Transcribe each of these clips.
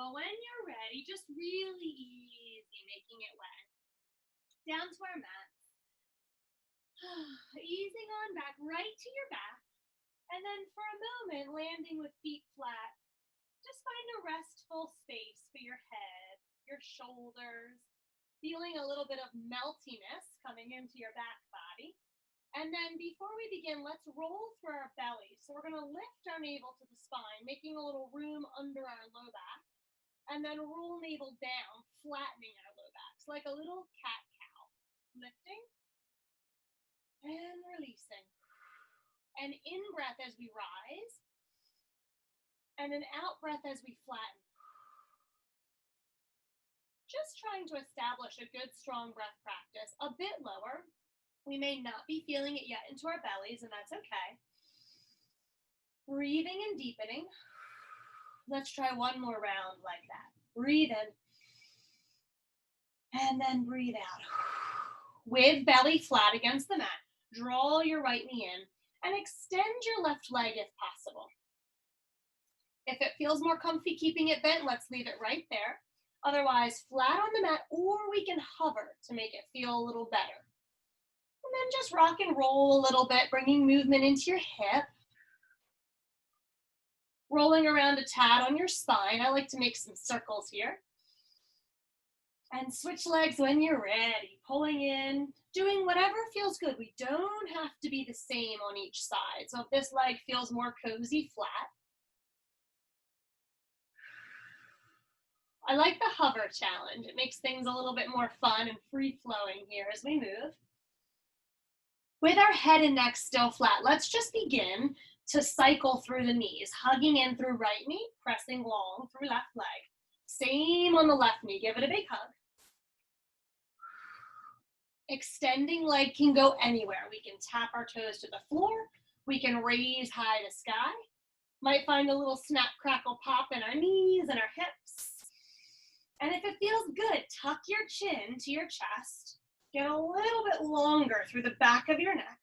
Well, when you're ready, just really easy making it wet. Down to our mat. Easing on back right to your back. And then for a moment, landing with feet flat. Just find a restful space for your head, your shoulders, feeling a little bit of meltiness coming into your back body. And then before we begin, let's roll through our belly. So we're going to lift our navel to the spine, making a little room under our low back. And then roll navel down, flattening our low back. So like a little cat-cow. Lifting and releasing. An in-breath as we rise. And an out-breath as we flatten. Just trying to establish a good, strong breath practice. A bit lower. We may not be feeling it yet into our bellies, and that's okay. Breathing and deepening. Let's try one more round like that. Breathe in. And then breathe out. With belly flat against the mat, draw your right knee in and extend your left leg if possible. If it feels more comfy keeping it bent, let's leave it right there. Otherwise, flat on the mat, or we can hover to make it feel a little better. And then just rock and roll a little bit, bringing movement into your hip. Rolling around a tad on your spine. I like to make some circles here. And switch legs when you're ready. Pulling in, doing whatever feels good. We don't have to be the same on each side. So if this leg feels more cozy, flat. I like the hover challenge. It makes things a little bit more fun and free-flowing here as we move. With our head and neck still flat, let's just begin to cycle through the knees, hugging in through right knee, pressing long through left leg. Same on the left knee, give it a big hug. Extending leg can go anywhere. We can tap our toes to the floor. We can raise high to sky. Might find a little snap, crackle, pop in our knees and our hips. And if it feels good, tuck your chin to your chest. Get a little bit longer through the back of your neck.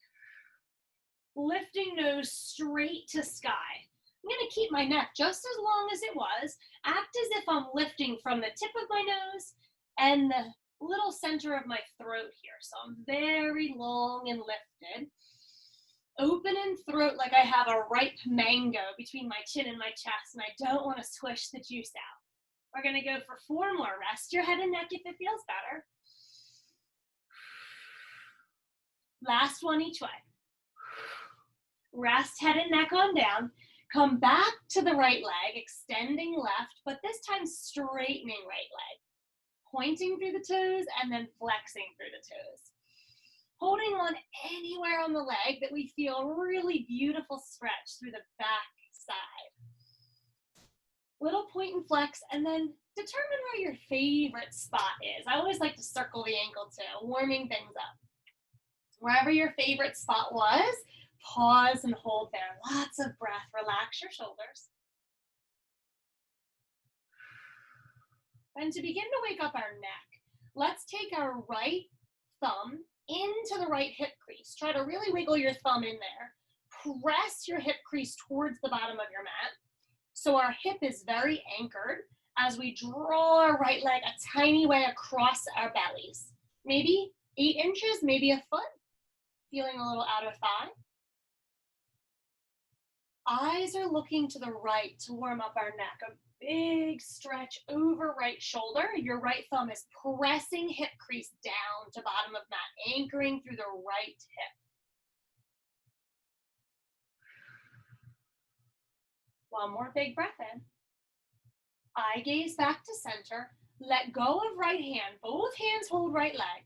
Lifting nose straight to sky. I'm going to keep my neck just as long as it was. Act as if I'm lifting from the tip of my nose and the little center of my throat here. So I'm very long and lifted. Open in throat like I have a ripe mango between my chin and my chest, and I don't want to squish the juice out. We're going to go for 4 more. Rest your head and neck if it feels better. Last one each way. Rest head and neck on down. Come back to the right leg, extending left, but this time straightening right leg. Pointing through the toes and then flexing through the toes. Holding on anywhere on the leg that we feel a really beautiful stretch through the back side. Little point and flex, and then determine where your favorite spot is. I always like to circle the ankle too, warming things up. Wherever your favorite spot was, pause and hold there. Lots of breath. Relax your shoulders. And to begin to wake up our neck, let's take our right thumb into the right hip crease. Try to really wiggle your thumb in there. Press your hip crease towards the bottom of your mat. So our hip is very anchored as we draw our right leg a tiny way across our bellies. Maybe 8 inches, maybe a foot. Feeling a little out of thigh. Eyes are looking to the right to warm up our neck. A big stretch over right shoulder. Your right thumb is pressing hip crease down to bottom of mat, anchoring through the right hip. One more big breath in. Eye gaze back to center. Let go of right hand. Both hands hold right leg.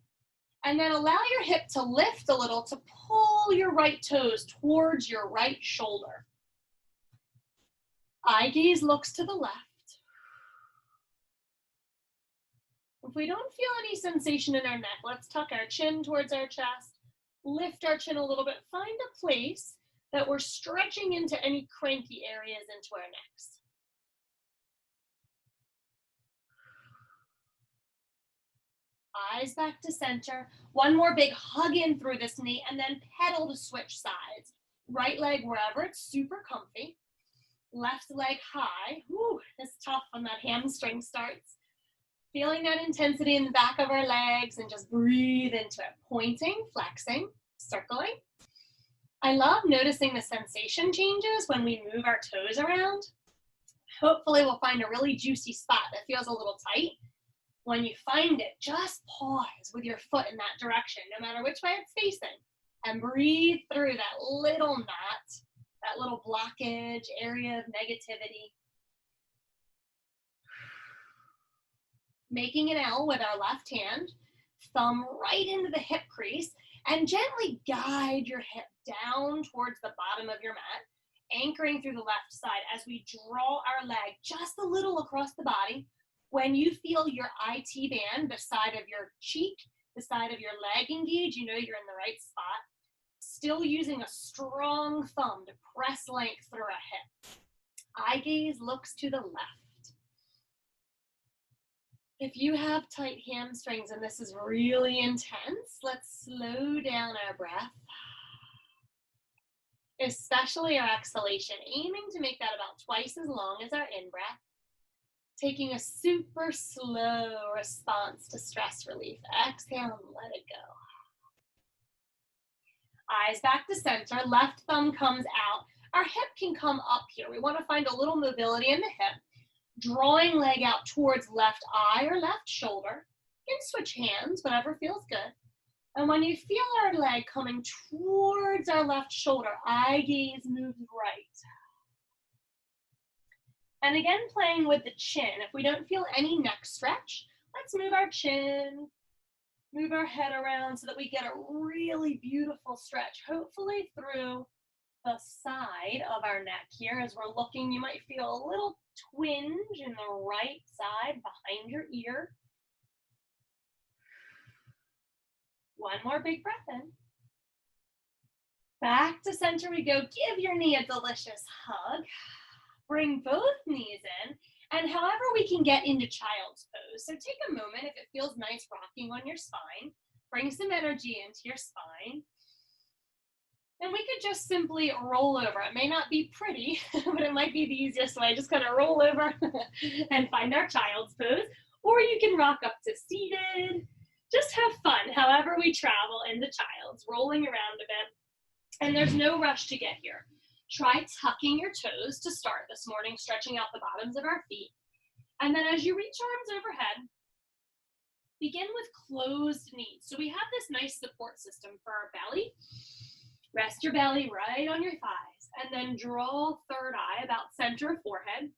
And then allow your hip to lift a little to pull your right toes towards your right shoulder. Eye gaze looks to the left. If we don't feel any sensation in our neck, let's tuck our chin towards our chest, lift our chin a little bit, find a place that we're stretching into any cranky areas into our necks. Eyes back to center. One more big hug in through this knee and then pedal to switch sides. Right leg wherever it's super comfy. Left leg high. Whew, it's tough when that hamstring starts. Feeling that intensity in the back of our legs and just breathe into it. Pointing, flexing, circling. I love noticing the sensation changes when we move our toes around. Hopefully we'll find a really juicy spot that feels a little tight. When you find it, just pause with your foot in that direction, no matter which way it's facing, and breathe through that little knot, that little blockage, area of negativity. Making an L with our left hand, thumb right into the hip crease, and gently guide your hip down towards the bottom of your mat, anchoring through the left side as we draw our leg just a little across the body. When you feel your IT band, the side of your cheek, the side of your leg engage, you know you're in the right spot. Still using a strong thumb to press length through a hip. Eye gaze looks to the left. If you have tight hamstrings and this is really intense, let's slow down our breath. Especially our exhalation, aiming to make that about twice as long as our in-breath. Taking a super slow response to stress relief. Exhale and let it go. Eyes back to center, left thumb comes out. Our hip can come up here. We want to find a little mobility in the hip. Drawing leg out towards left eye or left shoulder. You can switch hands, whatever feels good. And when you feel our leg coming towards our left shoulder, eye gaze moves right. And again, playing with the chin. If we don't feel any neck stretch, let's move our chin, move our head around so that we get a really beautiful stretch, hopefully through the side of our neck here. As we're looking, you might feel a little twinge in the right side behind your ear. One more big breath in. Back to center we go. Give your knee a delicious hug. Bring both knees in, and however we can get into child's pose. So take a moment, if it feels nice rocking on your spine, bring some energy into your spine. And we could just simply roll over. It may not be pretty, but it might be the easiest way. Just kind of roll over and find our child's pose. Or you can rock up to seated. Just have fun, however we travel into child's, rolling around a bit. And there's no rush to get here. Try tucking your toes to start this morning, stretching out the bottoms of our feet. And then as you reach arms overhead, begin with closed knees. So we have this nice support system for our belly. Rest your belly right on your thighs, and then draw third eye about center of forehead,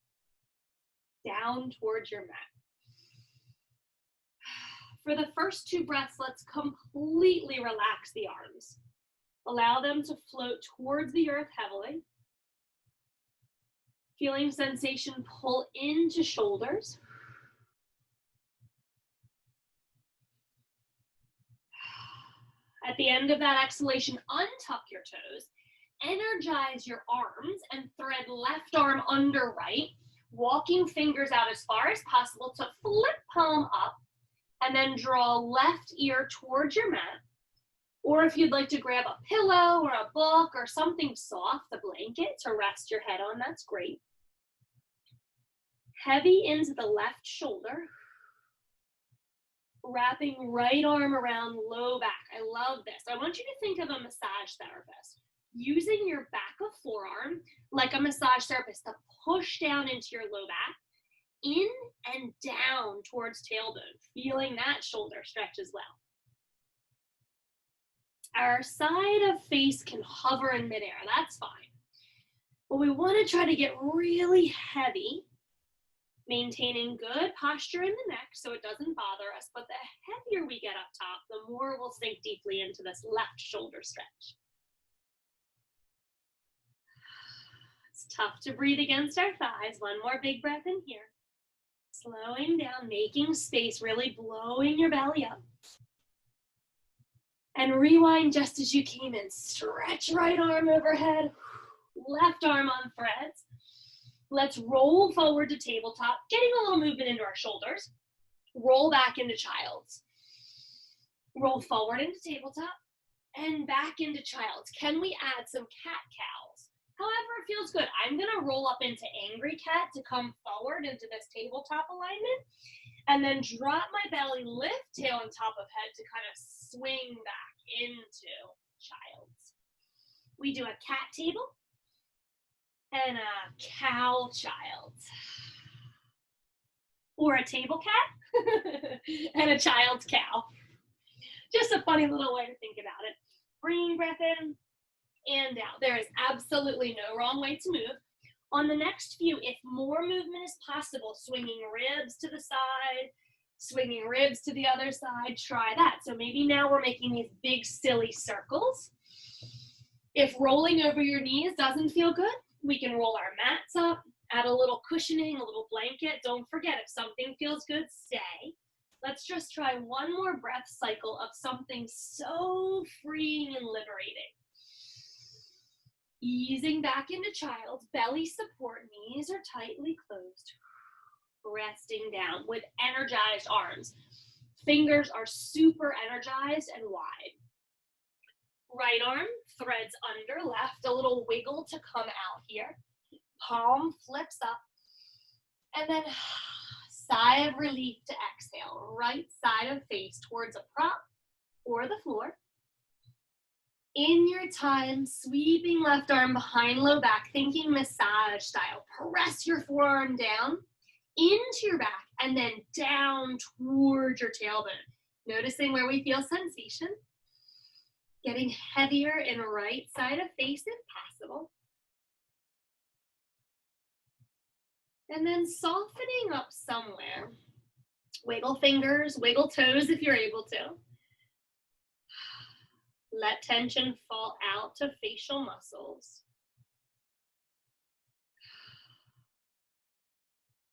down towards your mat. For the first two breaths, let's completely relax the arms. Allow them to float towards the earth heavily. Feeling sensation pull into shoulders. At the end of that exhalation, untuck your toes, energize your arms, and thread left arm under right, walking fingers out as far as possible to flip palm up, and then draw left ear towards your mat. Or if you'd like to grab a pillow or a book or something soft, a blanket to rest your head on, that's great. Heavy into the left shoulder. Wrapping right arm around low back. I love this. I want you to think of a massage therapist. Using your back of forearm like a massage therapist to push down into your low back, in and down towards tailbone, feeling that shoulder stretch as well. Our side of face can hover in midair, that's fine. But we want to try to get really heavy, maintaining good posture in the neck so it doesn't bother us, but the heavier we get up top, the more we'll sink deeply into this left shoulder stretch. It's tough to breathe against our thighs. One more big breath in here. Slowing down, making space, really blowing your belly up. And rewind just as you came in. Stretch right arm overhead, left arm on threads. Let's roll forward to tabletop, getting a little movement into our shoulders. Roll back into child's. Roll forward into tabletop and back into child's. Can we add some cat-cows? However it feels good. I'm gonna roll up into angry cat to come forward into this tabletop alignment, and then drop my belly, lift tail on top of head to kind of swing back into child's. We do a cat table and a cow child. Or a table cat and a child's cow. Just a funny little way to think about it. Bringing breath in and out. There is absolutely no wrong way to move. On the next few, if more movement is possible, swinging ribs to the side, swinging ribs to the other side, try that. So maybe now we're making these big, silly circles. If rolling over your knees doesn't feel good, we can roll our mats up, add a little cushioning, a little blanket. Don't forget, if something feels good, stay. Let's just try one more breath cycle of something so freeing and liberating. Easing back into child's, belly support, knees are tightly closed. Resting down with energized arms. Fingers are super energized and wide. Right arm threads under left, a little wiggle to come out here. Palm flips up, and then sigh of relief to exhale. Right side of face towards a prop or the floor. In your time, sweeping left arm behind low back, thinking massage style. Press your forearm down into your back and then down towards your tailbone. Noticing where we feel sensation. Getting heavier in right side of face if possible. And then softening up somewhere. Wiggle fingers, wiggle toes if you're able to. Let tension fall out to facial muscles.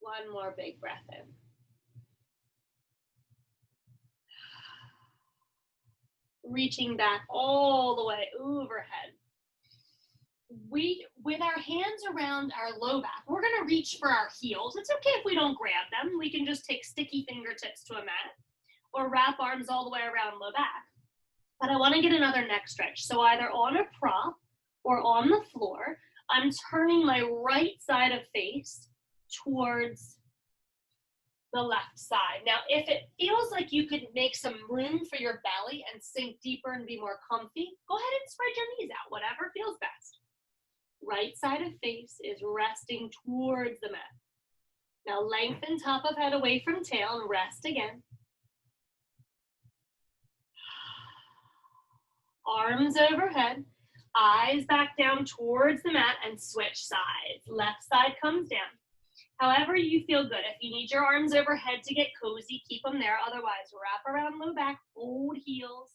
One more big breath in. Reaching back all the way overhead. With our hands around our low back, we're gonna reach for our heels. It's okay if we don't grab them. We can just take sticky fingertips to a mat or wrap arms all the way around low back. But I wanna get another neck stretch. So either on a prop or on the floor, I'm turning my right side of face towards the left side. Now, if it feels like you could make some room for your belly and sink deeper and be more comfy, go ahead and spread your knees out, whatever feels best. Right side of face is resting towards the mat. Now lengthen top of head away from tail and rest again. Arms overhead, eyes back down towards the mat and switch sides. Left side comes down. However you feel good. If you need your arms overhead to get cozy, keep them there. Otherwise, wrap around low back, fold heels.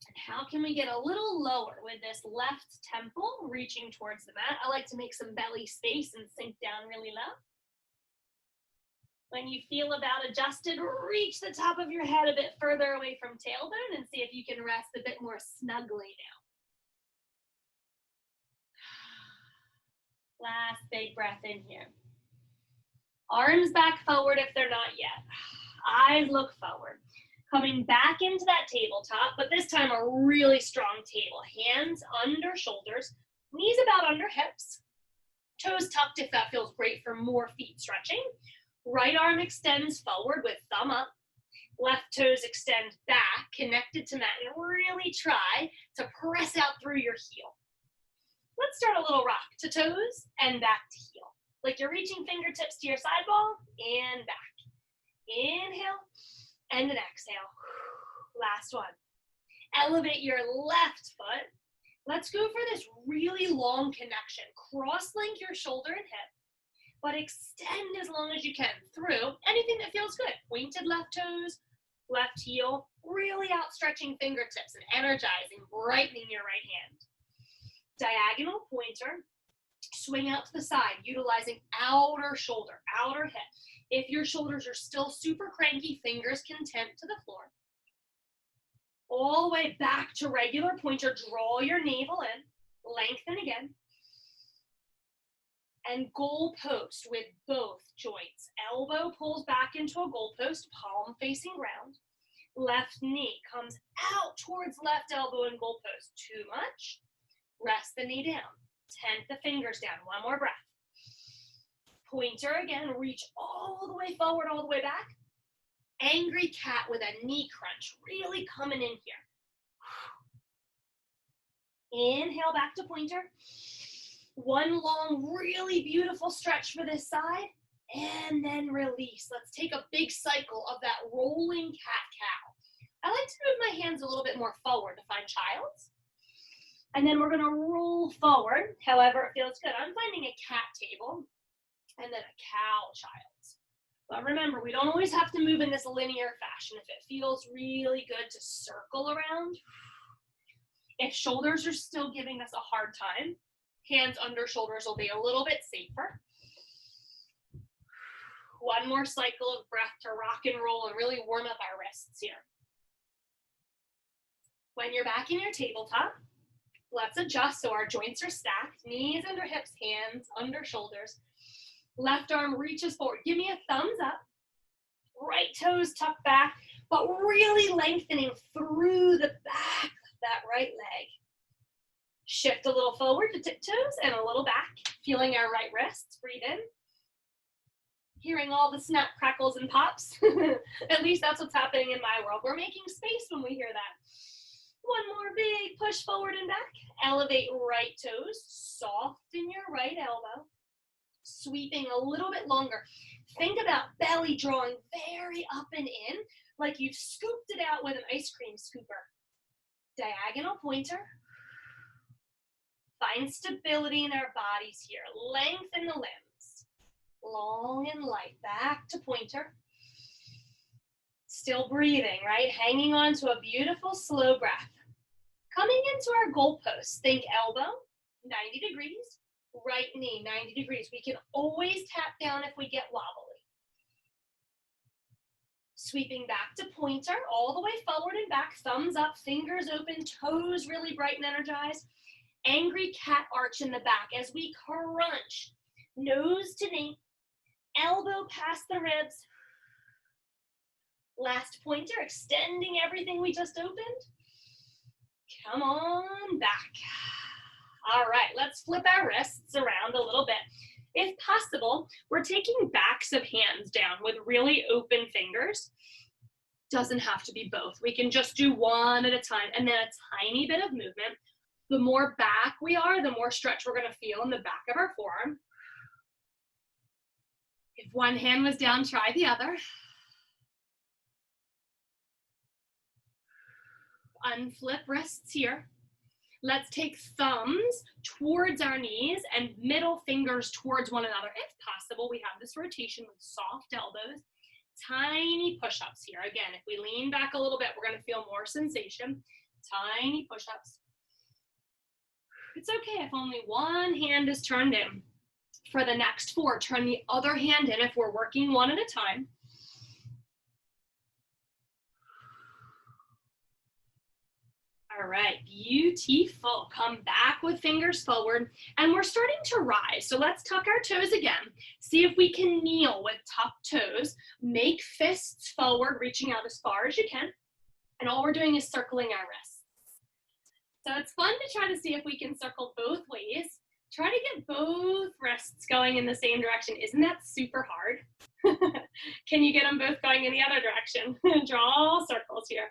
And how can we get a little lower with this left temple reaching towards the mat? I like to make some belly space and sink down really low. When you feel about adjusted, reach the top of your head a bit further away from tailbone and see if you can rest a bit more snugly now. Last big breath in here. Arms back forward if they're not yet. Eyes look forward. Coming back into that tabletop, but this time a really strong table. Hands under shoulders, knees about under hips, toes tucked if that feels great for more feet stretching. Right arm extends forward with thumb up. Left toes extend back, connected to mat, and really try to press out through your heel. Let's start a little rock to toes and back to heel. Like you're reaching fingertips to your side ball and back. Inhale and an exhale. Last one. Elevate your left foot. Let's go for this really long connection. Cross-link your shoulder and hip, but extend as long as you can through anything that feels good. Pointed left toes, left heel, really outstretching fingertips and energizing, brightening your right hand. Diagonal pointer, swing out to the side, utilizing outer shoulder, outer hip. If your shoulders are still super cranky, fingers can tend to the floor. All the way back to regular pointer, draw your navel in, lengthen again. And goal post with both joints. Elbow pulls back into a goal post, palm facing ground. Left knee comes out towards left elbow and goal post. Too much? Rest the knee down. Tent the fingers down. One more breath. Pointer again. Reach all the way forward, all the way back. Angry cat with a knee crunch. Really coming in here. Inhale back to pointer. One long, really beautiful stretch for this side. And then release. Let's take a big cycle of that rolling cat-cow. I like to move my hands a little bit more forward to find child's. And then we're going to roll forward, however it feels good. I'm finding a cat table and then a cow child's. But remember, we don't always have to move in this linear fashion. If it feels really good to circle around, if shoulders are still giving us a hard time, hands under shoulders will be a little bit safer. One more cycle of breath to rock and roll and really warm up our wrists here. When you're back in your tabletop, let's adjust so our joints are stacked. Knees under hips, hands under shoulders. Left arm reaches forward. Give me a thumbs up. Right toes tucked back, but really lengthening through the back of that right leg. Shift a little forward to tiptoes and a little back. Feeling our right wrists. Breathe in. Hearing all the snap, crackles, and pops. At least that's what's happening in my world. We're making space when we hear that. One more big push forward and back. Elevate right toes. Soften your right elbow. Sweeping a little bit longer. Think about belly drawing very up and in, like you've scooped it out with an ice cream scooper. Diagonal pointer. Find stability in our bodies here. Lengthen the limbs. Long and light. Back to pointer. Still breathing, right? Hanging on to a beautiful slow breath. Coming into our goalpost. Think elbow, 90 degrees. Right knee, 90 degrees. We can always tap down if we get wobbly. Sweeping back to pointer, all the way forward and back. Thumbs up, fingers open, toes really bright and energized. Angry cat arch in the back as we crunch. Nose to knee. Elbow past the ribs. Last pointer, extending everything we just opened. Come on back. All right, let's flip our wrists around a little bit. If possible, we're taking backs of hands down with really open fingers. Doesn't have to be both. We can just do one at a time and then a tiny bit of movement. The more back we are, the more stretch we're going to feel in the back of our forearm. If one hand was down, try the other. Unflip wrists here. Let's take thumbs towards our knees and middle fingers towards one another. If possible, we have this rotation with soft elbows. Tiny push-ups here. Again, if we lean back a little bit, we're going to feel more sensation. Tiny push-ups. It's okay if only one hand is turned in. For the next 4, turn the other hand in if we're working one at a time. All right, beautiful. Come back with fingers forward, and we're starting to rise. So let's tuck our toes again. See if we can kneel with tucked toes. Make fists forward, reaching out as far as you can. And all we're doing is circling our wrists. So it's fun to try to see if we can circle both ways. Try to get both wrists going in the same direction. Isn't that super hard? Can you get them both going in the other direction? Draw circles here.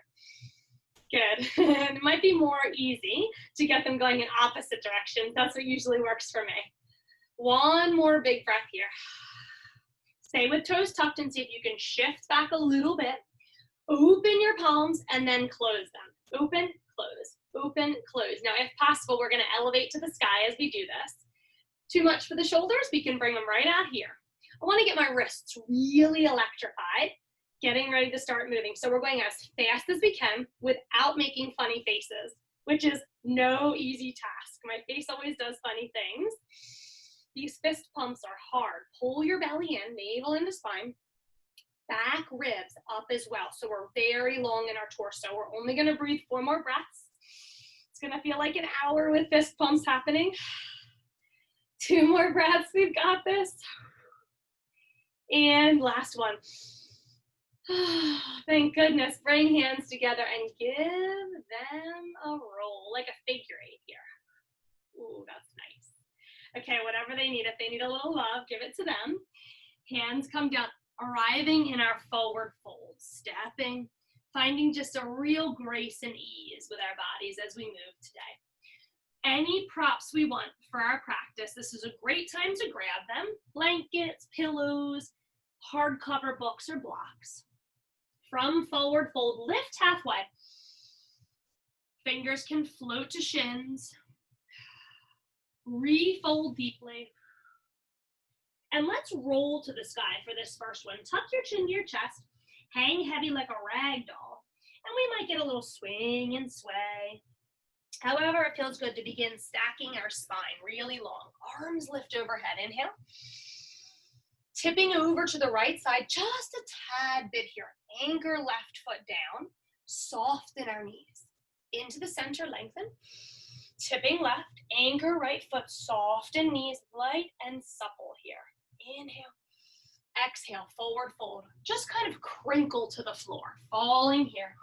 Good. It might be more easy to get them going in opposite directions. That's what usually works for me. One more big breath here. Stay with toes tucked and see if you can shift back a little bit. Open your palms and then close them. Open, close. Open, close. Now, if possible, we're going to elevate to the sky as we do this. Too much for the shoulders, we can bring them right out here. I want to get my wrists really electrified, getting ready to start moving. So we're going as fast as we can without making funny faces, which is no easy task. My face always does funny things. These fist pumps are hard. Pull your belly in, navel into spine. Back ribs up as well. So we're very long in our torso. We're only going to breathe 4 more breaths. It's going to feel like an hour with fist pumps happening. 2 more breaths. We've got this. And last one. Thank goodness. Bring hands together and give them a roll, like a figure 8 here. Ooh, that's nice. Okay, whatever they need. If they need a little love, give it to them. Hands come down, arriving in our forward fold, stepping, finding just a real grace and ease with our bodies as we move today. Any props we want for our practice, this is a great time to grab them. Blankets, pillows, hardcover books or blocks. From forward fold, lift halfway. Fingers can float to shins. Refold deeply. And let's roll to the sky for this first one. Tuck your chin to your chest. Hang heavy like a rag doll. And we might get a little swing and sway. However, it feels good to begin stacking our spine really long. Arms lift overhead. Inhale. Tipping over to the right side just a tad bit here. Anchor left foot down. Soften our knees. Into the center, lengthen. Tipping left. Anchor right foot. Soften knees. Light and supple here. Inhale. Exhale. Forward fold. Just kind of crinkle to the floor. Falling here.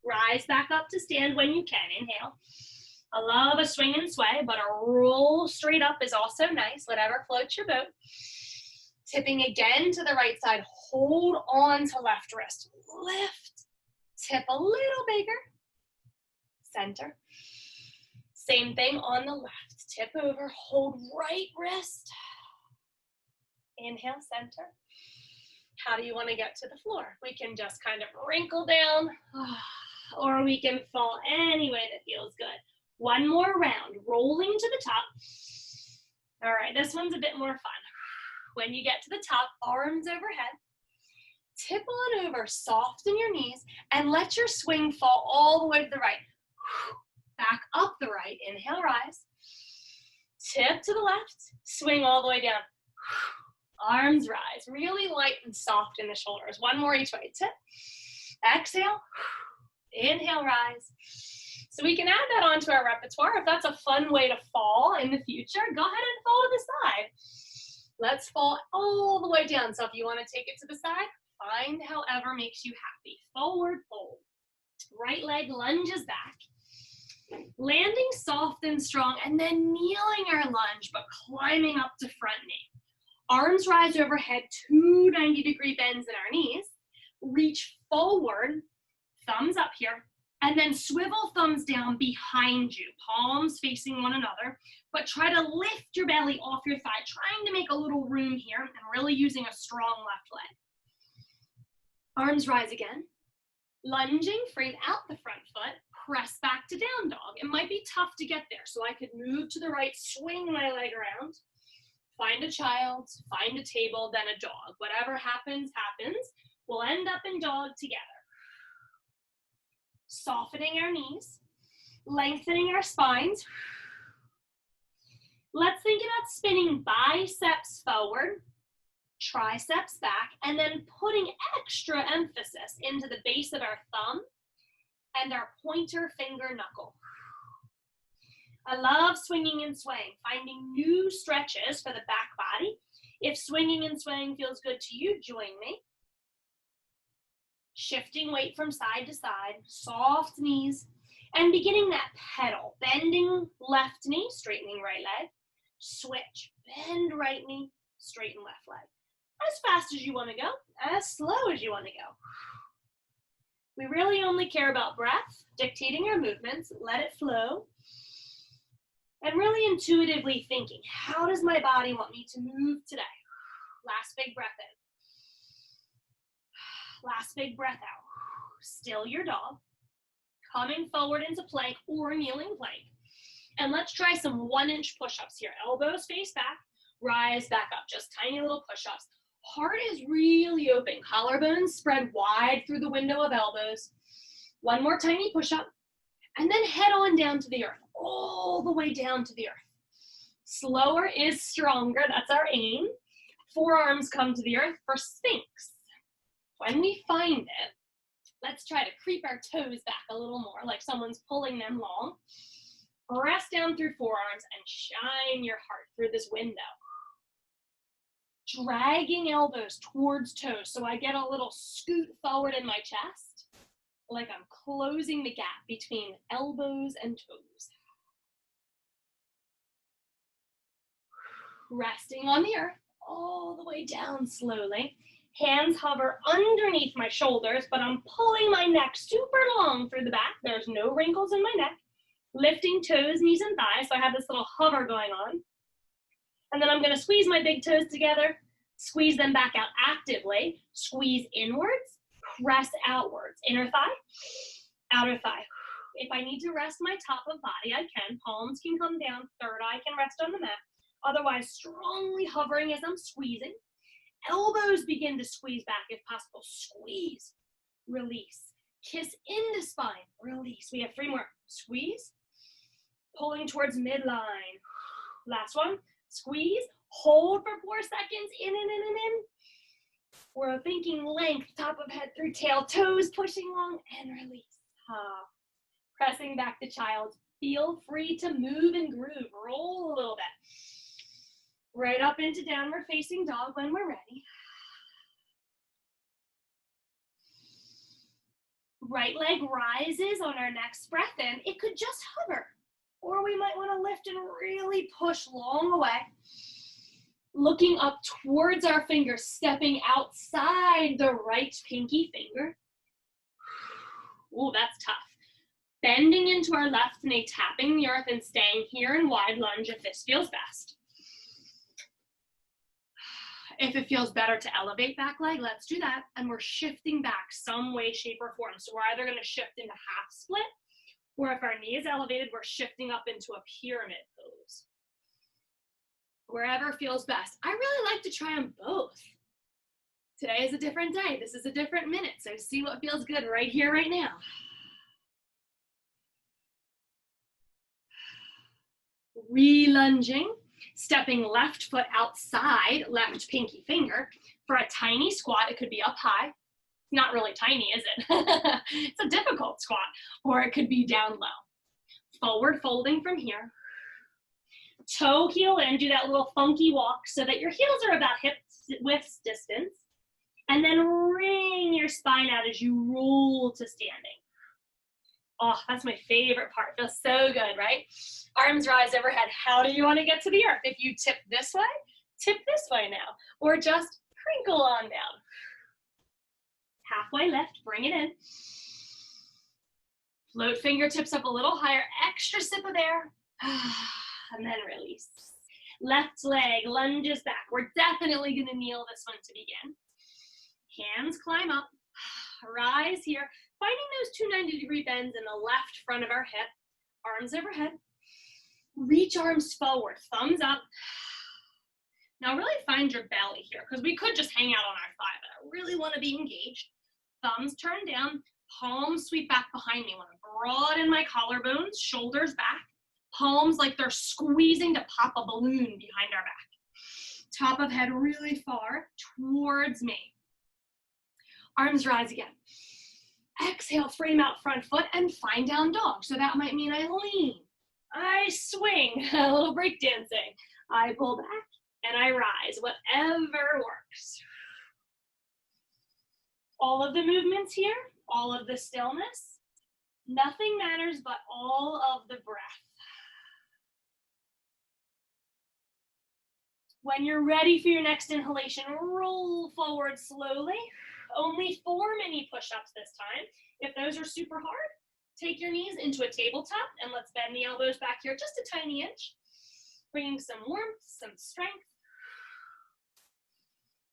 Rise back up to stand when you can. Inhale. I love a swing and sway, but a roll straight up is also nice. Whatever floats your boat. Tipping again to the right side. Hold on to left wrist. Lift. Tip a little bigger. Center. Same thing on the left. Tip over. Hold right wrist. Inhale, center. How do you want to get to the floor? We can just kind of wrinkle down, or we can fall any way that feels good. One more round, rolling to the top. All right, this one's a bit more fun. When you get to the top, arms overhead. Tip on over, soften your knees, and let your swing fall all the way to the right. Back up the right, inhale, rise. Tip to the left, swing all the way down. Arms rise, really light and soft in the shoulders. One more each way. Tip, exhale, inhale, rise. So we can add that onto our repertoire. If that's a fun way to fall in the future, go ahead and fall to the side. Let's fall all the way down. So if you want to take it to the side, find however makes you happy. Forward fold. Right leg lunges back. Landing soft and strong, and then kneeling our lunge, but climbing up to front knee. Arms rise overhead, 2 90-degree bends in our knees. Reach forward, thumbs up here, and then swivel thumbs down behind you, palms facing one another, but try to lift your belly off your thigh, trying to make a little room here and really using a strong left leg. Arms rise again. Lunging, frame out the front foot, press back to down dog. It might be tough to get there, so I could move to the right, swing my leg around. Find a child, find a table, then a dog. Whatever happens, happens. We'll end up in dog together. Softening our knees, lengthening our spines. Let's think about spinning biceps forward, triceps back, and then putting extra emphasis into the base of our thumb and our pointer finger knuckle. I love swinging and swaying, finding new stretches for the back body. If swinging and swaying feels good to you, join me. Shifting weight from side to side, soft knees, and beginning that pedal. Bending left knee, straightening right leg. Switch, bend right knee, straighten left leg. As fast as you want to go, as slow as you want to go. We really only care about breath, dictating our movements, let it flow. And really intuitively thinking, how does my body want me to move today? Last big breath in. Last big breath out. Still your dog. Coming forward into plank or kneeling plank. And let's try some 1-inch push-ups here. Elbows face back, rise back up. Just tiny little push-ups. Heart is really open. Collarbones spread wide through the window of elbows. One more tiny push-up. And then head on down to the earth. All the way down to the earth. Slower is stronger. That's our aim. Forearms come to the earth for Sphinx. When we find it, let's try to creep our toes back a little more, like someone's pulling them long. Press down through forearms and shine your heart through this window. Dragging elbows towards toes, so I get a little scoot forward in my chest, like I'm closing the gap between elbows and toes. Resting on the earth, all the way down slowly. Hands hover underneath my shoulders, but I'm pulling my neck super long through the back. There's no wrinkles in my neck. Lifting toes, knees, and thighs, so I have this little hover going on. And then I'm gonna squeeze my big toes together, squeeze them back out actively, squeeze inwards, press outwards. Inner thigh, outer thigh. If I need to rest my top of body, I can. Palms can come down, third eye can rest on the mat. Otherwise, strongly hovering as I'm squeezing. Elbows begin to squeeze back if possible. Squeeze, release. Kiss into spine, release. We have 3 more. Squeeze, pulling towards midline. Last one, squeeze, hold for 4 seconds, in, in. We're thinking length, top of head through tail, toes pushing long, and release. Pressing back to child. Feel free to move and groove, roll a little bit. Right up into downward facing dog when we're ready. Right leg rises on our next breath in. It could just hover, or we might want to lift and really push long away. Looking up towards our fingers, stepping outside the right pinky finger. Ooh, that's tough. Bending into our left knee, tapping the earth and staying here in wide lunge if this feels best. If it feels better to elevate back leg, let's do that. And we're shifting back some way, shape, or form. So we're either gonna shift into half split, or if our knee is elevated, we're shifting up into a pyramid pose. Wherever feels best. I really like to try them both. Today is a different day. This is a different minute. So see what feels good right here, right now. Re-lunging. Stepping left foot outside, left pinky finger. For a tiny squat, it could be up high. Not really tiny, is it? It's a difficult squat. Or it could be down low. Forward folding from here. Toe heel in, do that little funky walk so that your heels are about hip width distance. And then wring your spine out as you roll to standing. Oh, that's my favorite part. Feels so good, right? Arms rise overhead. How do you want to get to the earth? If you tip this way, tip this way now. Or just crinkle on down. Halfway lift, bring it in. Float fingertips up a little higher. Extra sip of air. And then release. Left leg lunges back. We're definitely going to kneel this one to begin. Hands climb up. Rise here. Finding those 290-degree bends in the left front of our hip. Arms overhead. Reach arms forward. Thumbs up. Now really find your belly here, because we could just hang out on our thigh, but I really want to be engaged. Thumbs turn down. Palms sweep back behind me. I want to broaden my collarbones. Shoulders back. Palms like they're squeezing to pop a balloon behind our back. Top of head really far towards me. Arms rise again. Exhale, frame out front foot and find down dog. So that might mean I lean, I swing, a little break dancing. I pull back and I rise, whatever works. All of the movements here, all of the stillness, nothing matters but all of the breath. When you're ready for your next inhalation, roll forward slowly. Only 4 mini push-ups this time. If those are super hard, take your knees into a tabletop and let's bend the elbows back here just a tiny inch. Bringing some warmth, some strength.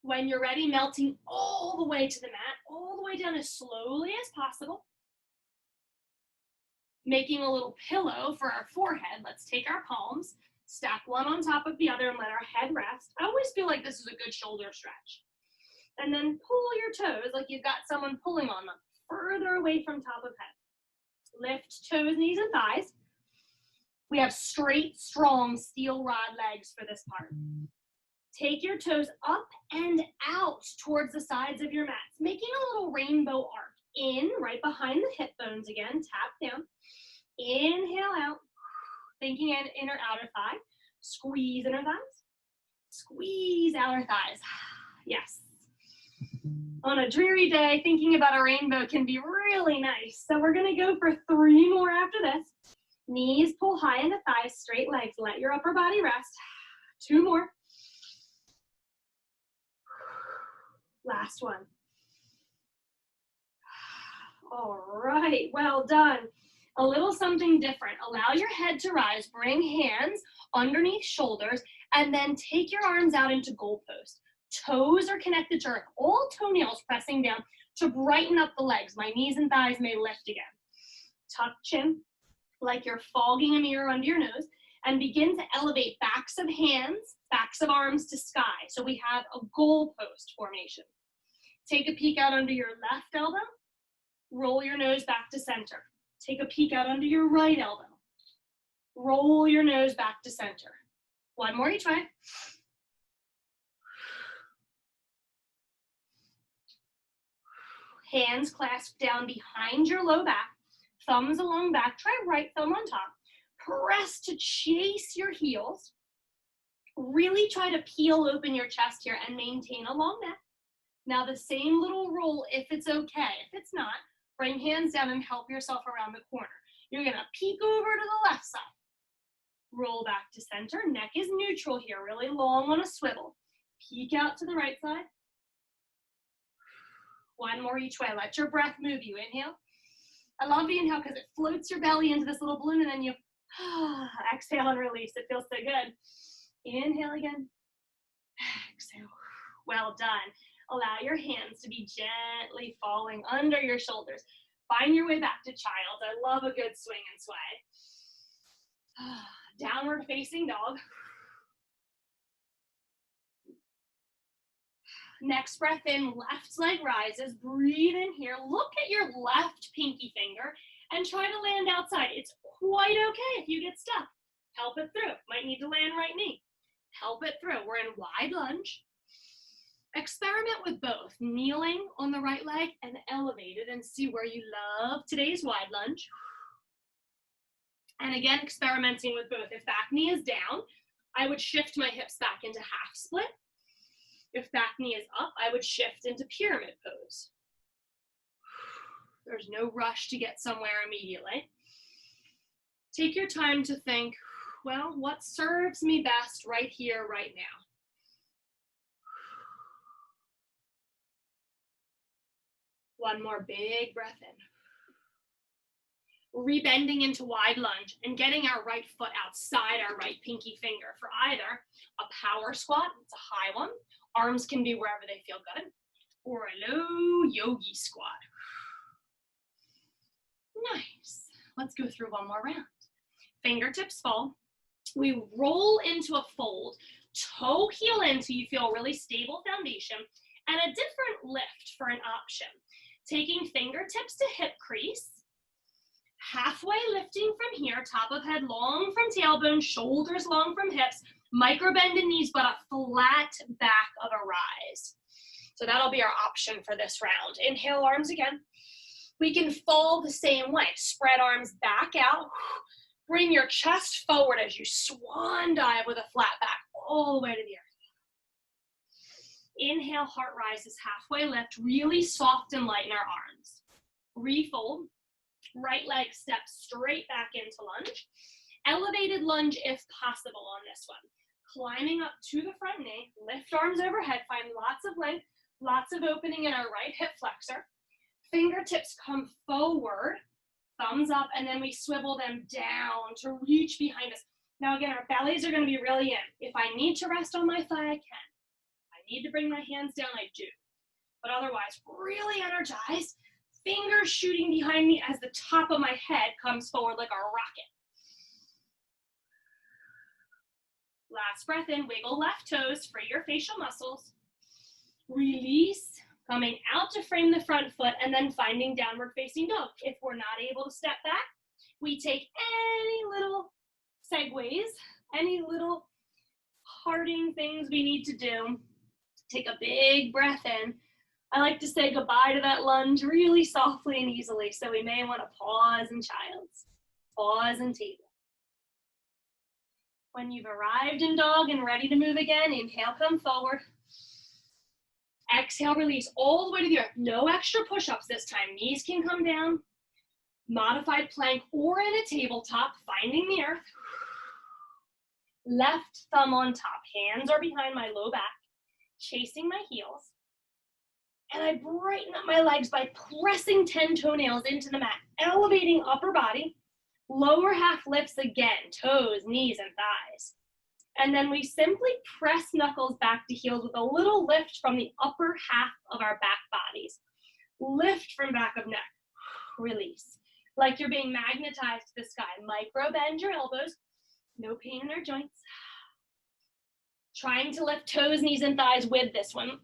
When you're ready, melting all the way to the mat, all the way down as slowly as possible. Making a little pillow for our forehead. Let's take our palms, stack one on top of the other and let our head rest. I always feel like this is a good shoulder stretch. And then pull your toes like you've got someone pulling on them, further away from top of head. Lift toes, knees, and thighs. We have straight, strong steel rod legs for this part. Take your toes up and out towards the sides of your mats, making a little rainbow arc. In, right behind the hip bones again, tap down. Inhale out, thinking inner outer thigh. Squeeze inner thighs. Squeeze outer thighs. Yes. On a dreary day, thinking about a rainbow can be really nice. So we're gonna go for 3 more after this. Knees pull high into thighs, straight legs. Let your upper body rest. 2 more. Last one. All right, well done. A little something different. Allow your head to rise. Bring hands underneath shoulders, and then take your arms out into goal post. Toes are connected to earth. All toenails pressing down to brighten up the legs. My knees and thighs may lift again. Tuck chin like you're fogging a mirror under your nose, and begin to elevate backs of hands, backs of arms to sky. So we have a goal post formation. Take a peek out under your left elbow. Roll your nose back to center. Take a peek out under your right elbow. Roll your nose back to center. One more each way. Hands clasped down behind your low back. Thumbs along back. Try right thumb on top. Press to chase your heels. Really try to peel open your chest here and maintain a long neck. Now the same little roll if it's okay. If it's not, bring hands down and help yourself around the corner. You're gonna peek over to the left side. Roll back to center. Neck is neutral here, really long on a swivel. Peek out to the right side. One more each way. Let your breath move you. Inhale. I love the inhale because it floats your belly into this little balloon, and then you exhale and release. It feels so good. Inhale again. Exhale. Well done. Allow your hands to be gently falling under your shoulders. Find your way back to child. I love a good swing and sway. Downward facing dog. Next breath in, left leg rises. Breathe in here. Look at your left pinky finger and try to land outside. It's quite okay if you get stuck. Help it through. Might need to land right knee. Help it through. We're in wide lunge. Experiment with both, kneeling on the right leg and elevated, and see where you love today's wide lunge. And again, experimenting with both. If back knee is down, I would shift my hips back into half split. If back knee is up, I would shift into pyramid pose. There's no rush to get somewhere immediately. Take your time to think, well, what serves me best right here, right now? One more big breath in. Rebending into wide lunge and getting our right foot outside our right pinky finger for either a power squat, it's a high one, arms can be wherever they feel good, or a low yogi squat. Nice. Let's go through one more round. Fingertips fall. We roll into a fold, toe heel in so you feel a really stable foundation, and a different lift for an option. Taking fingertips to hip crease, halfway lifting from here, top of head long from tailbone, shoulders long from hips, micro bend in knees, but a flat back of a rise. So that'll be our option for this round. Inhale, arms again. We can fall the same way. Spread arms back out. Bring your chest forward as you swan dive with a flat back all the way to the earth. Inhale, heart rises, halfway lift, really soft and light in our arms. Refold, right leg steps straight back into lunge. Elevated lunge if possible on this one. Climbing up to the front knee, lift arms overhead, find lots of length, lots of opening in our right hip flexor. Fingertips come forward, thumbs up, and then we swivel them down to reach behind us. Now again, our bellies are gonna be really in. If I need to rest on my thigh, I can. Need to bring my hands down, I do. But otherwise, really energized, fingers shooting behind me as the top of my head comes forward like a rocket. Last breath in, wiggle left toes, free your facial muscles. Release, coming out to frame the front foot, and then finding downward facing dog. If we're not able to step back, we take any little segues, any little parting things we need to do. Take a big breath in. I like to say goodbye to that lunge really softly and easily, so we may want to pause in child's, pause in table. When you've arrived in dog and ready to move again, inhale, come forward. Exhale, release all the way to the earth. No extra push-ups this time. Knees can come down. Modified plank or in a tabletop, finding the earth. Left thumb on top. Hands are behind my low back. Chasing my heels. And I brighten up my legs by pressing 10 toenails into the mat, elevating upper body. Lower half lifts again, toes, knees, and thighs. And then we simply press knuckles back to heels with a little lift from the upper half of our back bodies. Lift from back of neck. Release. Like you're being magnetized to the sky. Micro bend your elbows. No pain in our joints. Trying to lift toes, knees, and thighs with this one.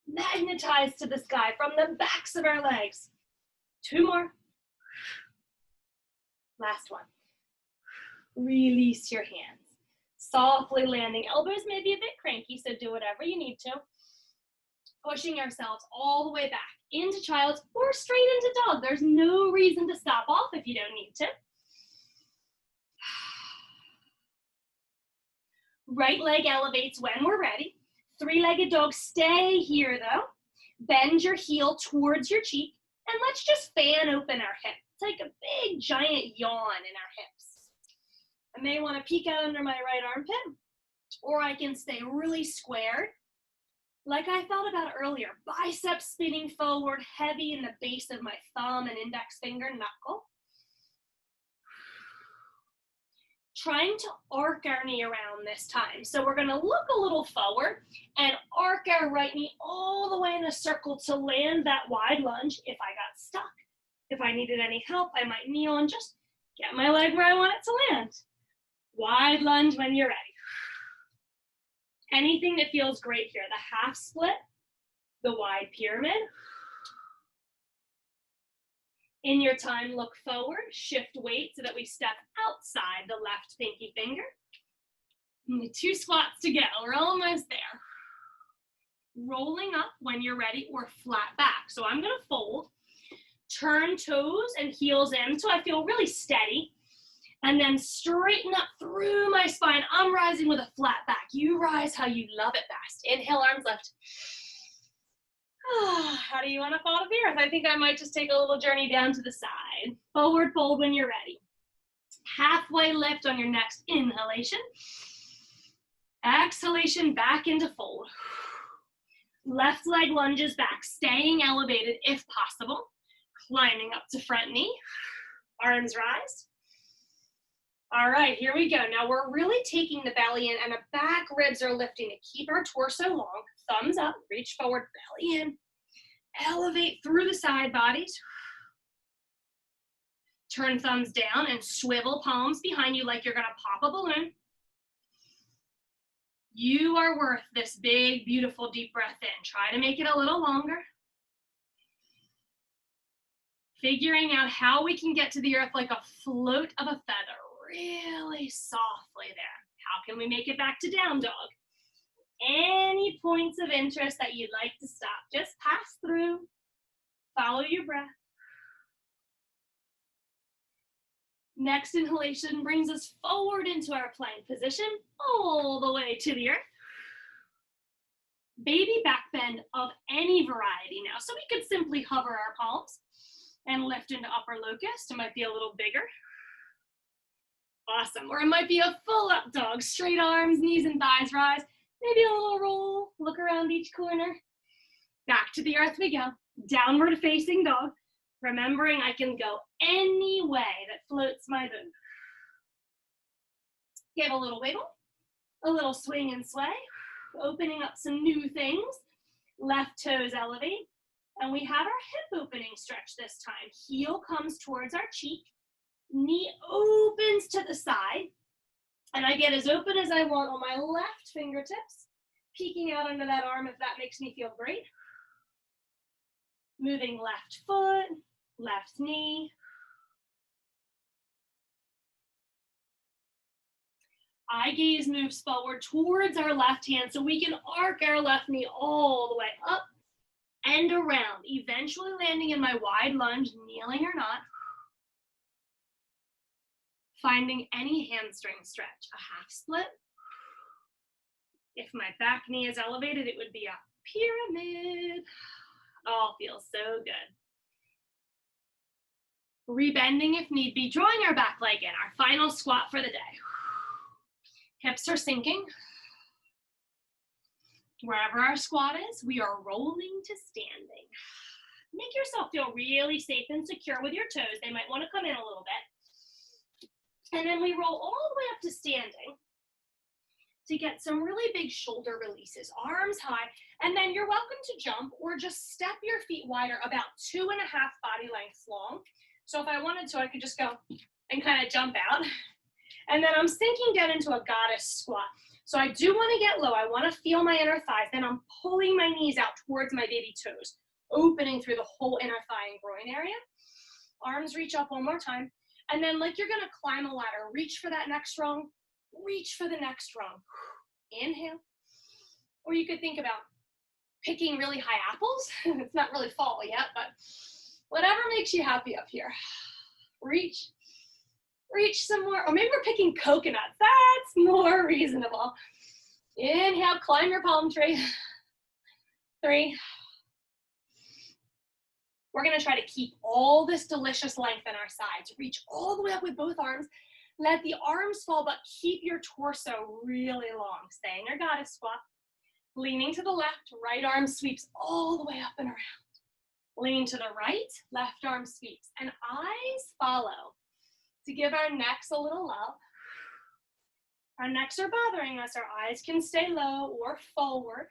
Magnetize to the sky from the backs of our legs. 2 more. Last one. Release your hands. Softly landing. Elbows may be a bit cranky, so do whatever you need to. Pushing ourselves all the way back into child's or straight into dog. There's no reason to stop off if you don't need to. Right leg elevates when we're ready. 3-legged dog, stay here though. Bend your heel towards your cheek, and let's just fan open our hip. It's like a big giant yawn in our hips. I may want to peek out under my right armpit, or I can stay really squared. Like I thought about earlier, biceps spinning forward, heavy in the base of my thumb and index finger knuckle. Trying to arc our knee around this time. So we're gonna look a little forward and arc our right knee all the way in a circle to land that wide lunge if I got stuck. If I needed any help, I might kneel and just get my leg where I want it to land. Wide lunge when you're ready. Anything that feels great here. The half split, the wide pyramid. In your time, look forward, shift weight so that we step outside the left pinky finger. Only 2 squats to go, we're almost there. Rolling up when you're ready or flat back. So I'm gonna fold, turn toes and heels in so I feel really steady, and then straighten up through my spine. I'm rising with a flat back. You rise how you love it best. Inhale, arms lift. How do you want to fall to the earth? I think I might just take a little journey down to the side. Forward fold when you're ready. Halfway lift on your next inhalation. Exhalation back into fold. Left leg lunges back, staying elevated if possible. Climbing up to front knee. Arms rise. All right, here we go. Now we're really taking the belly in and the back ribs are lifting to keep our torso long. Thumbs up, reach forward, belly in. Elevate through the side bodies. Turn thumbs down and swivel palms behind you like you're gonna pop a balloon. You are worth this big, beautiful, deep breath in. Try to make it a little longer. Figuring out how we can get to the earth like a float of a feather, really softly there. How can we make it back to down dog? Any points of interest that you'd like to stop, just pass through, follow your breath. Next inhalation brings us forward into our plank position, all the way to the earth. Baby back bend of any variety now. So we could simply hover our palms and lift into upper locust. It might be a little bigger. Awesome. Or it might be a full up dog, straight arms, knees and thighs rise. Maybe a little roll, look around each corner. Back to the earth we go. Downward facing dog. Remembering I can go any way that floats my boat. Give a little wiggle, a little swing and sway, opening up some new things. Left toes elevate, and we have our hip opening stretch this time. Heel comes towards our cheek, knee opens to the side, and I get as open as I want on my left fingertips, peeking out under that arm if that makes me feel great. Moving left foot, left knee. Eye gaze moves forward towards our left hand so we can arc our left knee all the way up and around, eventually landing in my wide lunge, kneeling or not. Finding any hamstring stretch, a half split. If my back knee is elevated, it would be a pyramid. All feels so good. Rebending if need be, drawing our back leg in, our final squat for the day. Hips are sinking. Wherever our squat is, we are rolling to standing. Make yourself feel really safe and secure with your toes. They might want to come in a little bit. And then we roll all the way up to standing to get some really big shoulder releases, arms high, and then you're welcome to jump or just step your feet wider, about 2.5 body lengths long. So if I wanted to, I could just go and kind of jump out. And then I'm sinking down into a goddess squat. So I do want to get low. I want to feel my inner thighs. Then I'm pulling my knees out towards my baby toes, opening through the whole inner thigh and groin area. Arms reach up one more time. And then like you're going to climb a ladder, reach for that next rung, reach for the next rung. Inhale. Or you could think about picking really high apples. It's not really fall yet, but whatever makes you happy up here. Reach. Reach some more, or maybe we're picking coconuts. That's more reasonable. Inhale, climb your palm tree. 3. We're gonna try to keep all this delicious length in our sides. Reach all the way up with both arms. Let the arms fall, but keep your torso really long. Stay in your goddess squat. Leaning to the left, right arm sweeps all the way up and around. Lean to the right, left arm sweeps, and eyes follow. To give our necks a little love. Our necks are bothering us, our eyes can stay low or forward.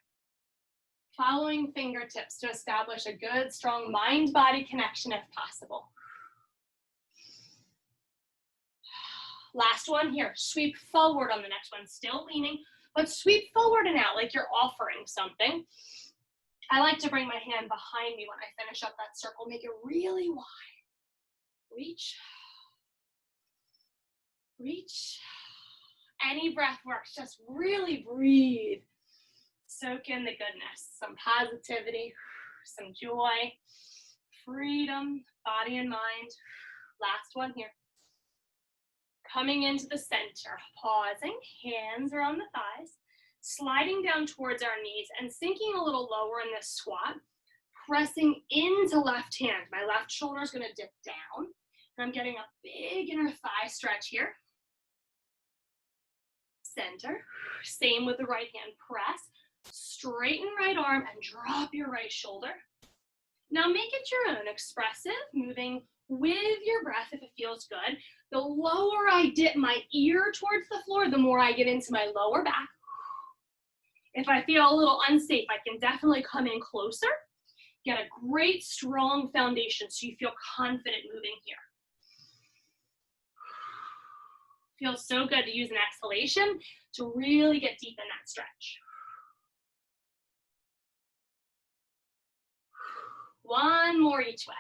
Following fingertips to establish a good, strong mind-body connection if possible. Last one here, sweep forward on the next one, still leaning, but sweep forward and out like you're offering something. I like to bring my hand behind me when I finish up that circle, make it really wide. Reach. Reach. Any breath works, just really breathe. Soak in the goodness, some positivity, some joy, freedom, body and mind. Last one here. Coming into the center, pausing, hands are on the thighs, sliding down towards our knees and sinking a little lower in this squat, pressing into left hand. My left shoulder is going to dip down, and I'm getting a big inner thigh stretch here. Center, same with the right hand, press, straighten right arm and drop your right shoulder. Now make it your own, expressive, moving with your breath if it feels good. The lower I dip my ear towards the floor, the more I get into my lower back. If I feel a little unsafe, I can definitely come in closer, get a great strong foundation so you feel confident moving here. Feels so good to use an exhalation to really get deep in that stretch. One more each way.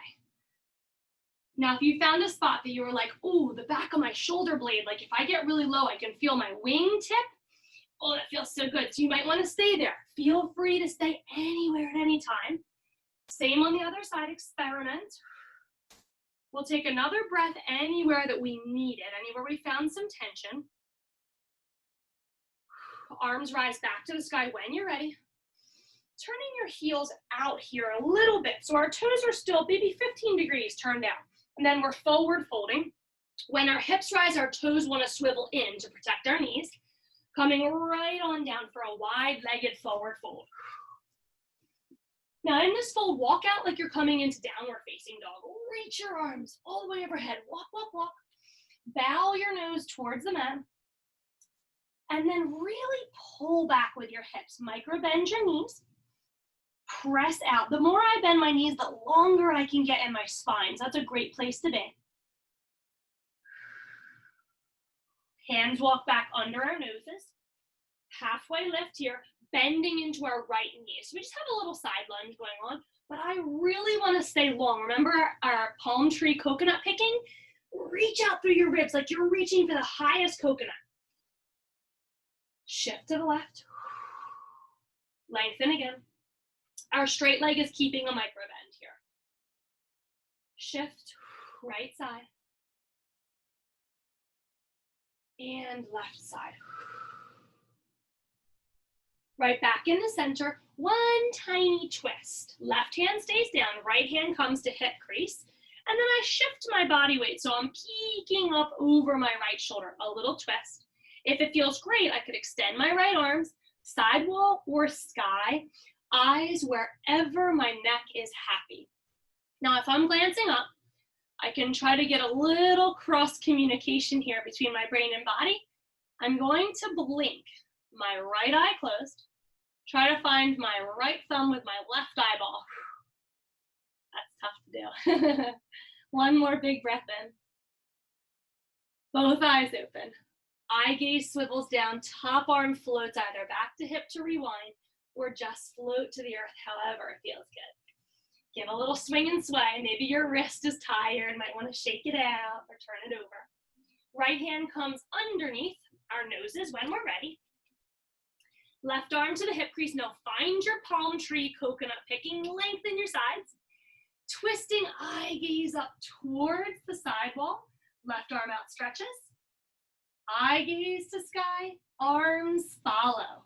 Now, if you found a spot that you were like, ooh, the back of my shoulder blade, like if I get really low, I can feel my wing tip. Oh, that feels so good. So you might want to stay there. Feel free to stay anywhere at any time. Same on the other side, experiment. We'll take another breath anywhere that we need it, anywhere we found some tension. Arms rise back to the sky when you're ready. Turning your heels out here a little bit. So our toes are still maybe 15 degrees turned down. And then we're forward folding. When our hips rise, our toes want to swivel in to protect our knees. Coming right on down for a wide-legged forward fold. Now in this fold, walk out like you're coming into downward facing dog. Reach your arms all the way overhead. Walk, walk, walk. Bow your nose towards the mat. And then really pull back with your hips. Micro bend your knees. Press out. The more I bend my knees, the longer I can get in my spine. So that's a great place to be. Hands walk back under our noses. Halfway lift here, bending into our right knee. So we just have a little side lunge going on, but I really want to stay long. Remember our palm tree coconut picking? Reach out through your ribs like you're reaching for the highest coconut. Shift to the left. Lengthen again. Our straight leg is keeping a micro bend here. Shift, right side. And left side. Right back in the center, one tiny twist. Left hand stays down, right hand comes to hip crease. And then I shift my body weight, so I'm peeking up over my right shoulder, a little twist. If it feels great, I could extend my right arms, Sidewall or sky, eyes wherever my neck is happy. Now, if I'm glancing up, I can try to get a little cross communication here between my brain and body. I'm going to blink my right eye closed, try to find my right thumb with my left eyeball. That's tough to do. One more big breath in. Both eyes open. Eye gaze swivels down, top arm floats either back to hip to rewind or just float to the earth, however it feels good. Give a little swing and sway. Maybe your wrist is tired, might want to shake it out or turn it over. Right hand comes underneath our noses when we're ready. Left arm to the hip crease. Now find your palm tree coconut, picking lengthen your sides. Twisting eye gaze up towards the sidewall. Left arm out stretches. Eye gaze to sky, arms follow.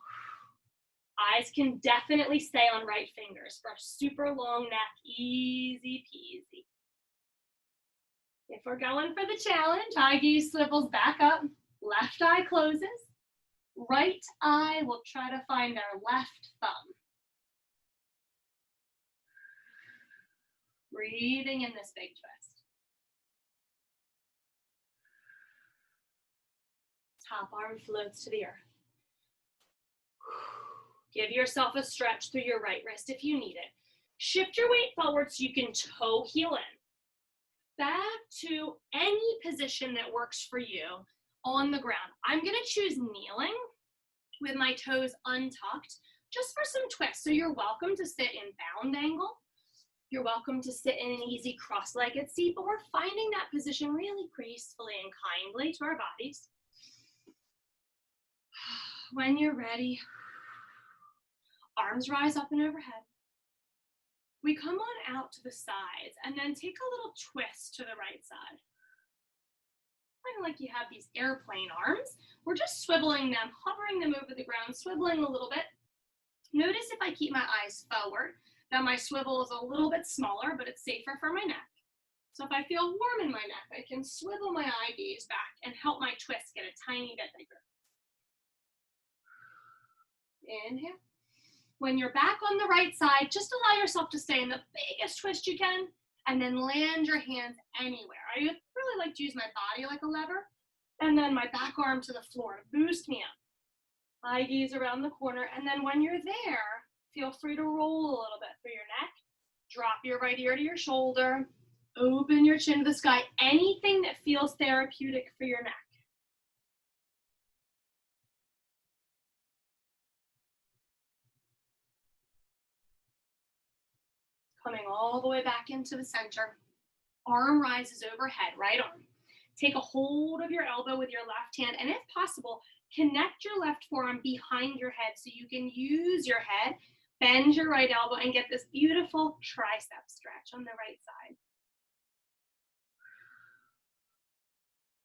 Eyes can definitely stay on right fingers for a super long neck, easy peasy. If we're going for the challenge, eye gaze swivels back up, left eye closes, right eye will try to find our left thumb. Breathing in this big twist. Top arm floats to the earth. Give yourself a stretch through your right wrist if you need it. Shift your weight forward so you can toe heel in. Back to any position that works for you on the ground. I'm going to choose kneeling with my toes untucked just for some twists. So you're welcome to sit in bound angle. You're welcome to sit in an easy cross-legged seat, but we're finding that position really gracefully and kindly to our bodies. When you're ready, arms rise up and overhead. We come on out to the sides and then take a little twist to the right side. Kind of like you have these airplane arms. We're just swiveling them, hovering them over the ground, swiveling a little bit. Notice if I keep my eyes forward, that my swivel is a little bit smaller, but it's safer for my neck. So if I feel warm in my neck, I can swivel my eye gaze back and help my twist get a tiny bit bigger. Inhale. When you're back on the right side, just allow yourself to stay in the biggest twist you can, and then land your hands anywhere. I really like to use my body like a lever, and then my back arm to the floor to boost me up. Eye gaze around the corner, and then when you're there, feel free to roll a little bit through your neck. Drop your right ear to your shoulder. Open your chin to the sky. Anything that feels therapeutic for your neck. Coming all the way back into the center. Arm rises overhead, right arm. Take a hold of your elbow with your left hand, and if possible, connect your left forearm behind your head so you can use your head, bend your right elbow, and get this beautiful tricep stretch on the right side.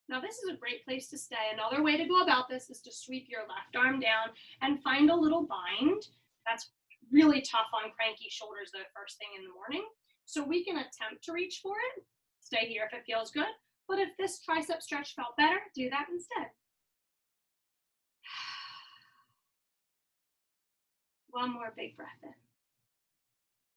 Now this is a great place to stay. Another way to go about this is to sweep your left arm down and find a little bind. That's really tough on cranky shoulders the first thing in the morning. So we can attempt to reach for it. Stay here if it feels good. But if this tricep stretch felt better, do that instead. One more big breath in.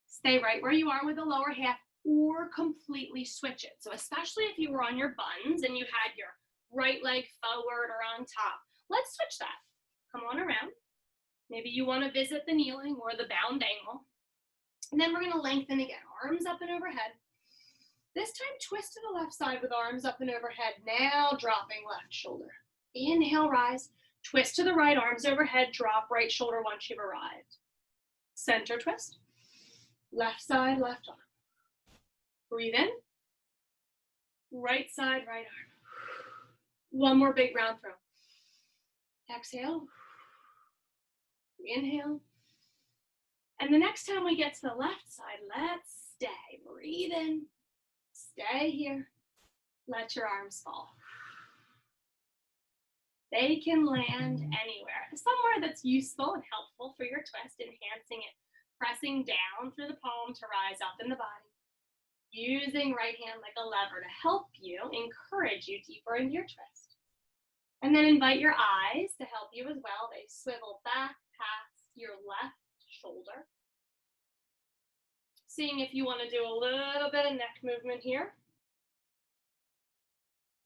Stay right where you are with the lower half or completely switch it. So especially if you were on your buns and you had your right leg forward or on top, let's switch that. Come on around. Maybe you want to visit the kneeling or the bound angle. And then we're going to lengthen again, arms up and overhead. This time twist to the left side with arms up and overhead. Now dropping left shoulder. Inhale, rise. Twist to the right, arms overhead, drop right shoulder once you've arrived. Center twist. Left side, left arm. Breathe in. Right side, right arm. One more big round throw. Exhale. Inhale. And the next time we get to the left side, let's stay. Breathe in. Stay here. Let your arms fall. They can land anywhere. Somewhere that's useful and helpful for your twist, enhancing it. Pressing down through the palm to rise up in the body. Using right hand like a lever to help you, encourage you deeper into your twist. And then invite your eyes to help you as well. They swivel back your left shoulder. Seeing if you want to do a little bit of neck movement here.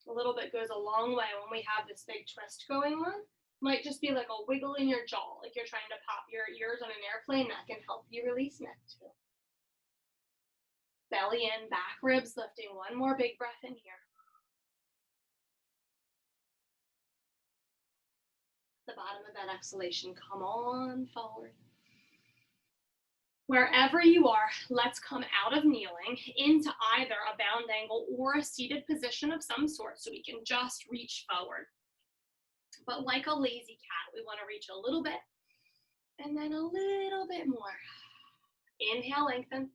A little bit goes a long way when we have this big twist going on. Might just be like a wiggle in your jaw, like you're trying to pop your ears on an airplane. That can help you release neck too. Belly in, back ribs lifting. One more big breath in here. The bottom of that exhalation, come on forward. Wherever you are, let's come out of kneeling into either a bound angle or a seated position of some sort so we can just reach forward. But like a lazy cat, we want to reach a little bit and then a little bit more. Inhale, lengthen.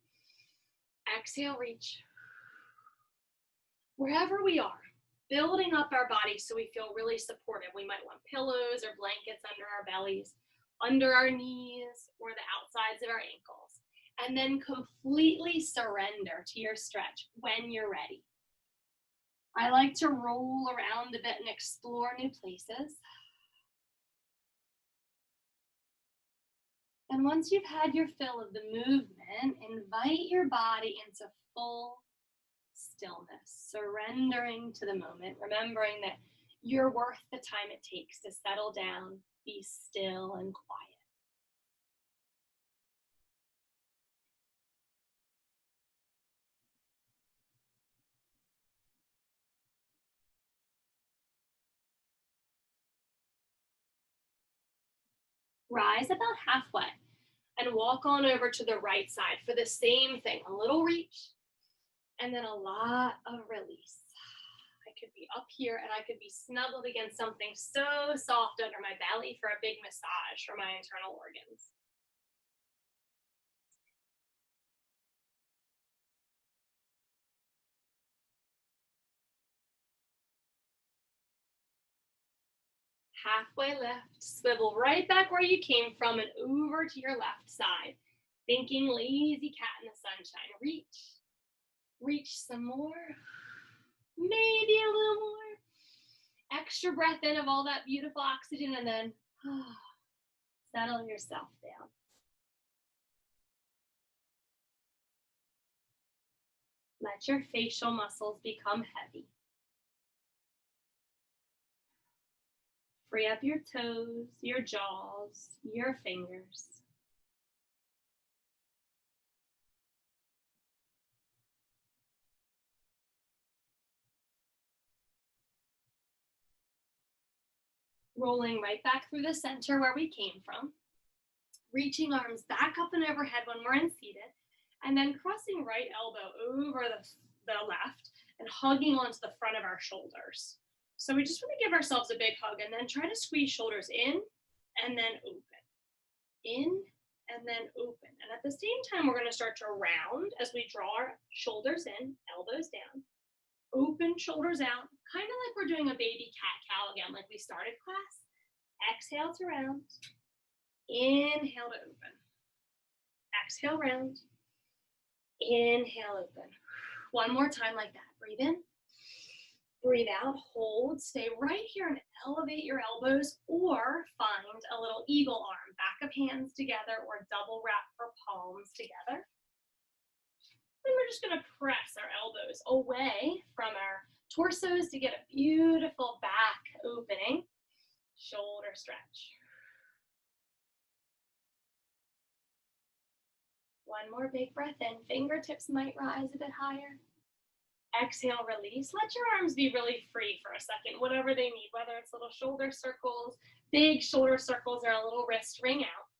Exhale, reach. Wherever we are, building up our body so we feel really supported. We might want pillows or blankets under our bellies, under our knees, or the outsides of our ankles. And then completely surrender to your stretch when you're ready. I like to roll around a bit and explore new places. And once you've had your fill of the movement, invite your body into full stillness, surrendering to the moment, remembering that you're worth the time it takes to settle down, be still and quiet. Rise about halfway and walk on over to the right side for the same thing, a little reach and then a lot of release. I could be up here and I could be snuggled against something so soft under my belly for a big massage for my internal organs. Halfway lift, swivel right back where you came from and over to your left side. Thinking lazy cat in the sunshine. Reach, reach some more, maybe a little more. Extra breath in of all that beautiful oxygen and then settle yourself down. Let your facial muscles become heavy. Free up your toes, your jaws, your fingers. Rolling right back through the center where we came from. Reaching arms back up and overhead when we're in seated. And then crossing right elbow over the left and hugging onto the front of our shoulders. So we just want to give ourselves a big hug and then try to squeeze shoulders in and then open. In and then open. And at the same time, we're going to start to round as we draw our shoulders in, elbows down. Open shoulders out, kind of like we're doing a baby cat-cow again, like we started class. Exhale to round. Inhale to open. Exhale, round. Inhale, open. One more time like that. Breathe in. Breathe out, hold, stay right here and elevate your elbows or find a little eagle arm, back of hands together or double wrap for palms together. And we're just gonna press our elbows away from our torsos to get a beautiful back opening. Shoulder stretch. One more big breath in, fingertips might rise a bit higher. Exhale, release. Let your arms be really free for a second, whatever they need, whether it's little shoulder circles, big shoulder circles, or a little wrist ring out.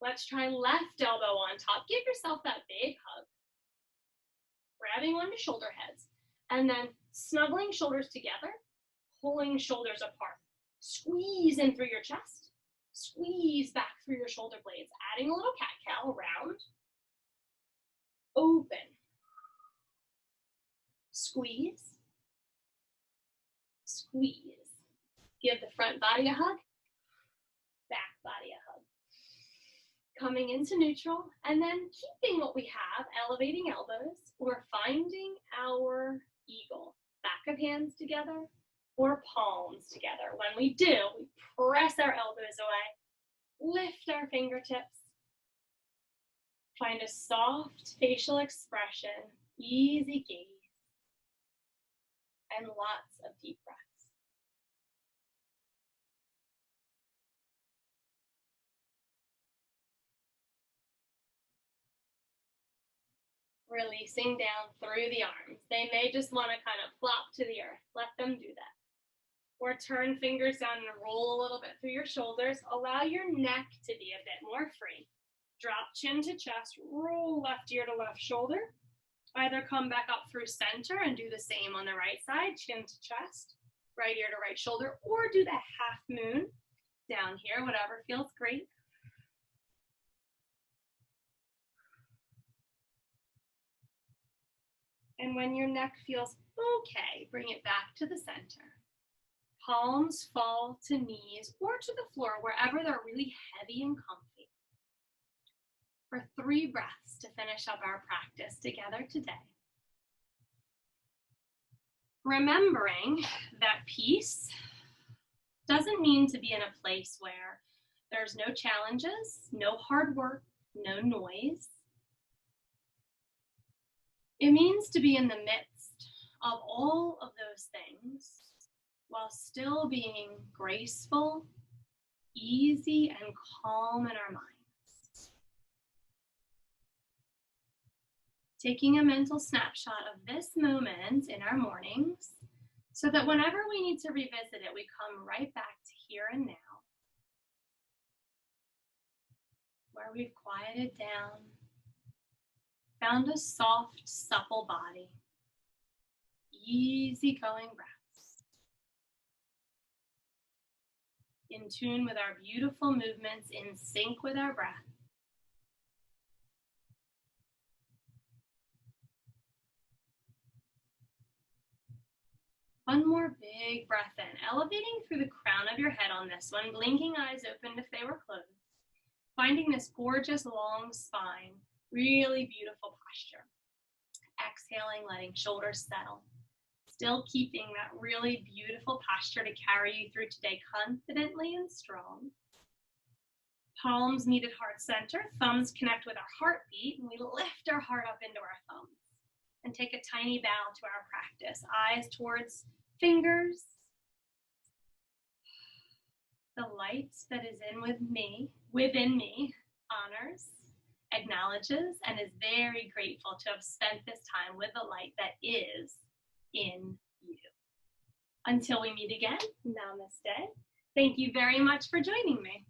Let's try left elbow on top. Give yourself that big hug. Grabbing onto shoulder heads, and then snuggling shoulders together, pulling shoulders apart. Squeeze in through your chest, squeeze back through your shoulder blades, adding a little cat-cow, round, open. Squeeze, squeeze. Give the front body a hug, back body a hug. Coming into neutral, and then keeping what we have, elevating elbows, or finding our eagle. Back of hands together, or palms together. When we do, we press our elbows away, Lift our fingertips. Find a soft facial expression, easy gaze, and lots of deep breaths. Releasing down through the arms. They may just want to kind of flop to the earth. Let them do that. Or turn fingers down and roll a little bit through your shoulders. Allow your neck to be a bit more free. Drop chin to chest, roll left ear to left shoulder. Either come back up through center and do the same on the right side, chin to chest, right ear to right shoulder, or do the half moon down here, whatever feels great. And when your neck feels okay, bring it back to the center. Palms fall to knees or to the floor, wherever they're really heavy and comfy. For 3 breaths to finish up our practice together today. Remembering that peace doesn't mean to be in a place where there's no challenges, no hard work, no noise. It means to be in the midst of all of those things while still being graceful, easy, and calm in our minds. Taking a mental snapshot of this moment in our mornings so that whenever we need to revisit it, we come right back to here and now, where we've quieted down, found a soft, supple body, easy-going breaths, in tune with our beautiful movements, in sync with our breath. One more big breath in, elevating through the crown of your head on this one, blinking eyes open if they were closed, finding this gorgeous long spine, really beautiful posture. Exhaling, letting shoulders settle. Still keeping that really beautiful posture to carry you through today confidently and strong. Palms meet at heart center, thumbs connect with our heartbeat, and we lift our heart up into our thumbs. And take a tiny bow to our practice. Eyes towards fingers. The light that is within me, honors, acknowledges, and is very grateful to have spent this time with the light that is in you. Until we meet again, namaste. Thank you very much for joining me.